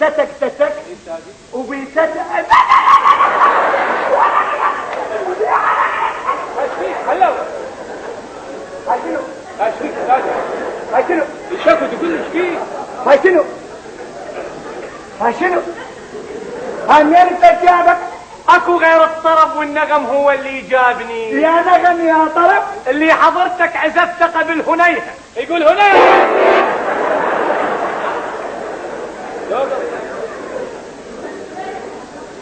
بيستك تتك وبيستك هلا هاي شنو؟ هاي شنو؟ الشكوى تقول ايش فيه؟ هاي شنو؟ هاي شنو؟ هاي منين انت جابك؟ اكو غير الطرب والنغم هو اللي جابني. يا نغم يا طرب اللي حضرتك عزفت قبل هنيهة. يقول هنيهة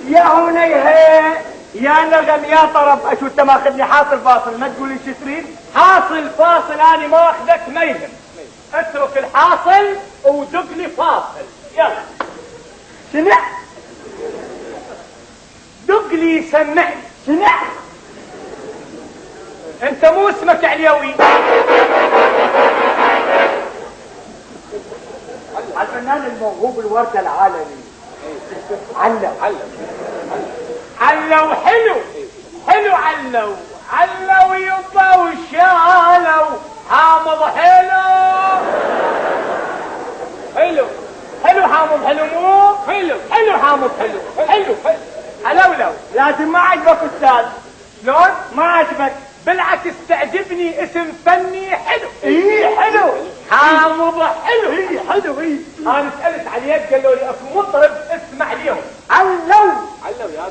يا هنيهة يا نغم يا طرب. اشو انت ماخذني حاصل فاصل؟ ما تقولي شو تريد؟ حاصل فاصل انا ما اخذك ميهم. اترك الحاصل ودق لي فاصل. يلا شنو؟ دق لي سمعني. شنو؟ انت مو اسمك عليوي؟ الفنان الموهوب الوردة العالمي علو. علو حلو حلو. علو يبا وشالو حامض حلو حامض حلو مو حلو حامض حلو حلولو. لازم ما عجبك استاذ. شلون؟ ما عجبك؟ بالعكس تعجبني اسم فني حلو. ايه حلو حامض حلو. ايه حلو ايه. انا سألت عليك قالوا لي اكو مطرب اسمع اليوم. علو يا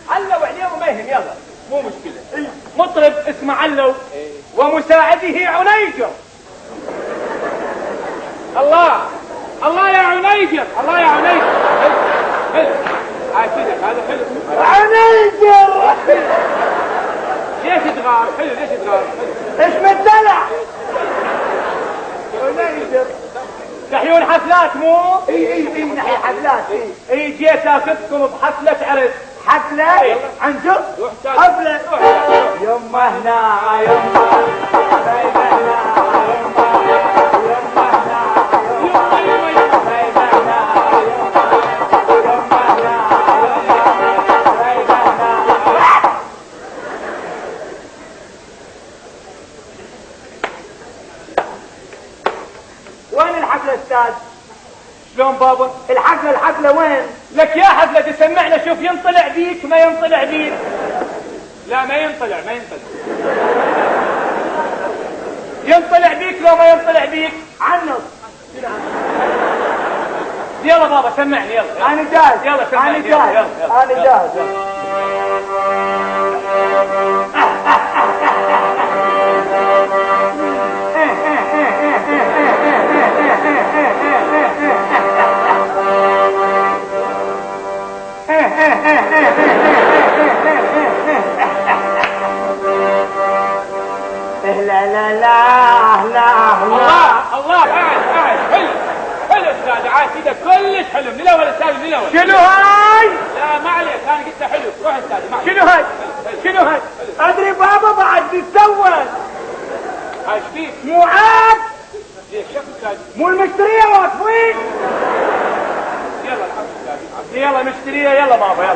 علو عليهم ما يهم. يلا مو مشكلة. إيه؟ مطرب اسمه علو. إيه؟ ومساعده عنيجر. الله يا عنيجر. حلو عايزك هذا حلو. عنيجر ليش تغار؟ حلو ليش تغار؟ ايش بالدلع؟ عنيجر تحيون حفلات مو؟ اي نحي حفلات. اي جيت اخذكم بحفلة عرس. حفلة؟ إيه؟ عن جد؟ حفلة يما هنا يما وين الحفلة استاذ؟ شلون بابا؟ الحفلة وين؟ لك يا حفلة تسمعنا شوف ينطلع بيك ما ينطلع بيك. لا ما ينطلع ينطلع بيك لو ما ينطلع بيك. عنص. يلا بابا سمعني يلا. انا جاهز. يلا سمعني. انا جاهز. انا جاهز. لا لا لا لا الله قاعد حلو استاذ عاد كذا كلش حلو من الاول استاذ من الاول. شنو هاي؟ لا ما عليك انا قلت حلو. روح استاذ ما شنو هاي؟ ادري بابا بعد تتسول. ايش فيك؟ مو عاد ليش شوف استاذ؟ مو المشتريه واقفين. يلا الحمد لله. يلا مشتريه يلا بابا يلا.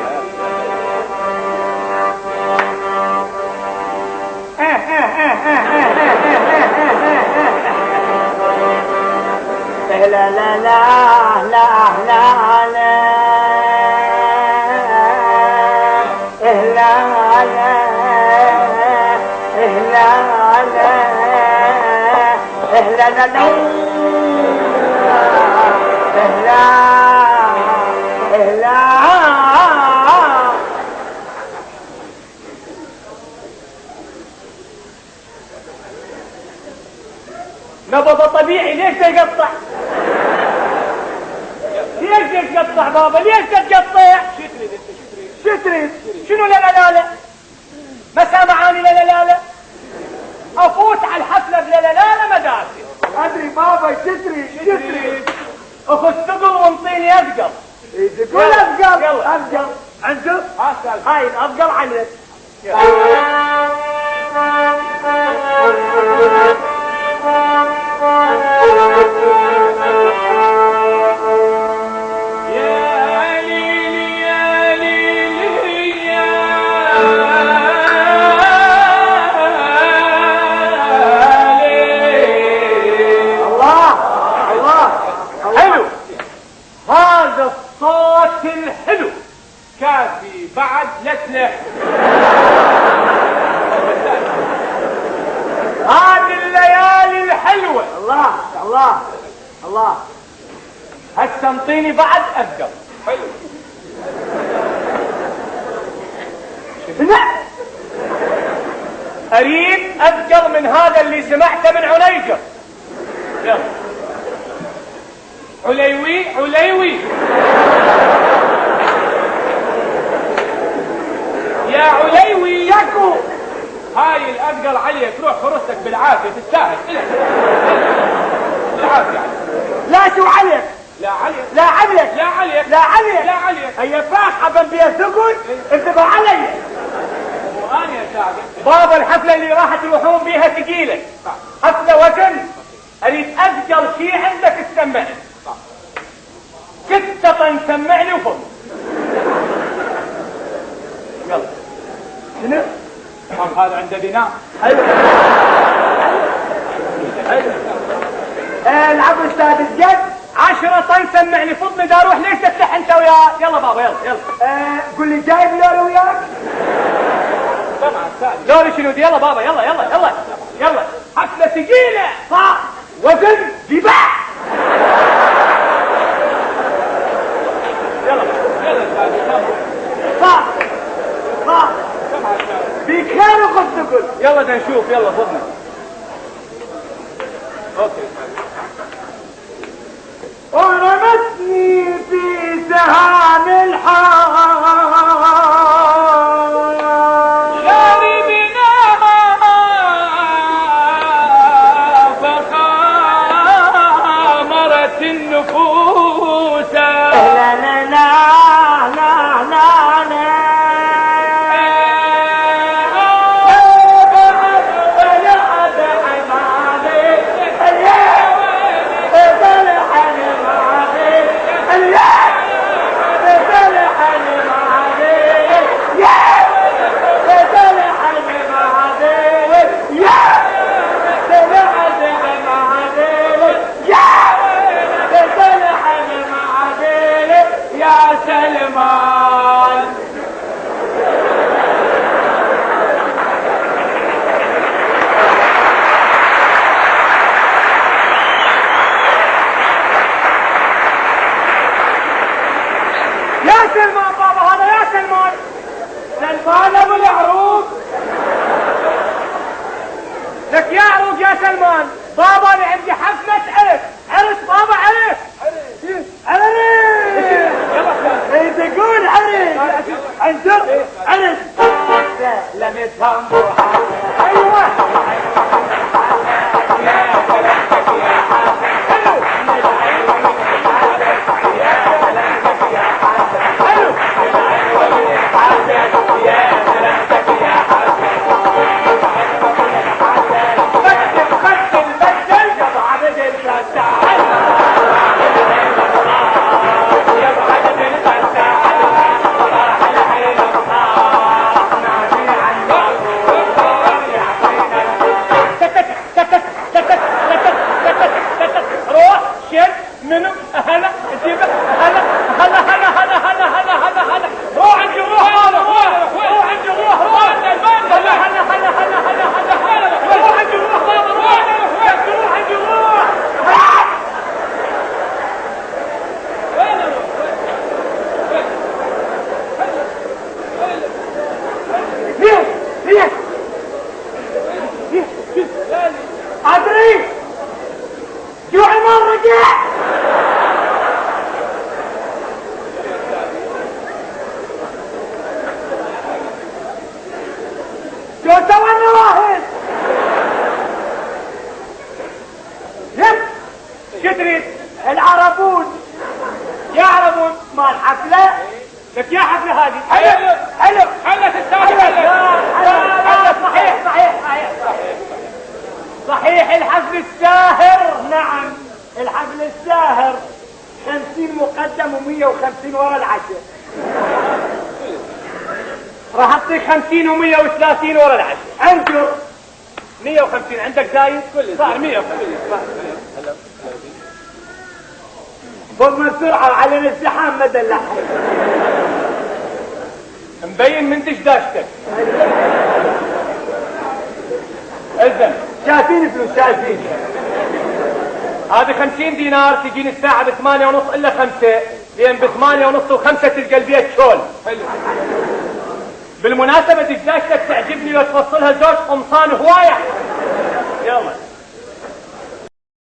لا لا لا لا لا نبض طبيعي. ليش تقطع؟ ليش تقطع بابا؟ ليش تقطع؟ شو تريد؟ شنو لا ما سامعاني لا افوت على الحفلة بلا مداسي. ادري بابا شو تريد؟ اخذ ثقل وانطيني اثقل. قول اثقل. عنده هاي الاثقل عنك. الصوت الحلو كافي بعد لسلح. هذه الليالي الحلوة. الله الله الله. هسه انطيني بعد أثقل. حلو. نعم. أريد أثقل من هذا اللي سمعته من عنيجر. يلا. عليوي عليوي يا عليوي ياكو. هاي الأثقل عليك، روح فرصتك بالعافية تستاهل. بالعافية. لا شو عليك؟ لا عليك. لا عليك. لا عليك. لا عليك. لا عليك. هي فاخ بن بيها ثقل انتبه علي. وأنا يا ساقي بابا الحفلة اللي راح تروحون بيها ثقيلة، حفلة وزن. أريد أثقل شيء عندك تسمعني. كتة نسمعني وفضل. يلا. شنو؟ هذا عنده دينار. حلو. حلو. العب استاذ الجد. 10 طن سمعني فضني دا اروح. ليش تفتح انت وياه؟ يلا بابا يلا يلا. قول لي جايب لوري وياك؟ طبعا لوري شنو دي؟ يلا بابا يلا يلا يلا يلا. حفلة ثقيلة صح وزن دباع. يلا يلا صح صح. بيك خير وخذ ثقل. يلا دا نشوف. يلا فضنا. اوكي. ورمتني في سهام الحار جاري بنا فخامرت النفوس. لا لا لا لا لا لا. سلمان يا سلمان بابا هذا يا سلمان. سلمان ابو العروق. لك يا عروق يا سلمان. بابا انا عندي حفلة عرس. عرس بابا عرس. عرس. ايه تقول عرس. عنده عرس. لم يتهم. ايوه. منو هلا جيبه هلا هلا هلا هلا هلا هلا هلا هلا. روح عندي روح روح عندي روح هلا هلا هلا هلا هلا هلا. روح عندي روح بابا روح عندي روح. وين ليه ليه ادري شو عمر رجع. شو سوى النواهل؟ شو تريد؟ العربون. يا عربون مال حفلة. لك يا حفلة هذه. حلو حلو حلة تستاهل. صحيح صحيح صحيح صحيح. الحفل الساهر. نعم الحفل الساهر 50 مقدم و150 ورا العشاء. راح اعطيك 50 و130 ورا العشاء. انجر 150 عندك زايد؟ صار 150. فوقنا بسرعة وعلينا ازدحام مدى اللحم. مبين من دشداشتك. اذن شايفين فلوس شايفين. هذه 50 دينار تجيني الساعة ب8:30 إلا 5، لأن ب8:30 و5 تلقى البيت شول. حلو. بالمناسبة دشداشتك تعجبني لو تفصلها زوج قمصان هواية. يلا.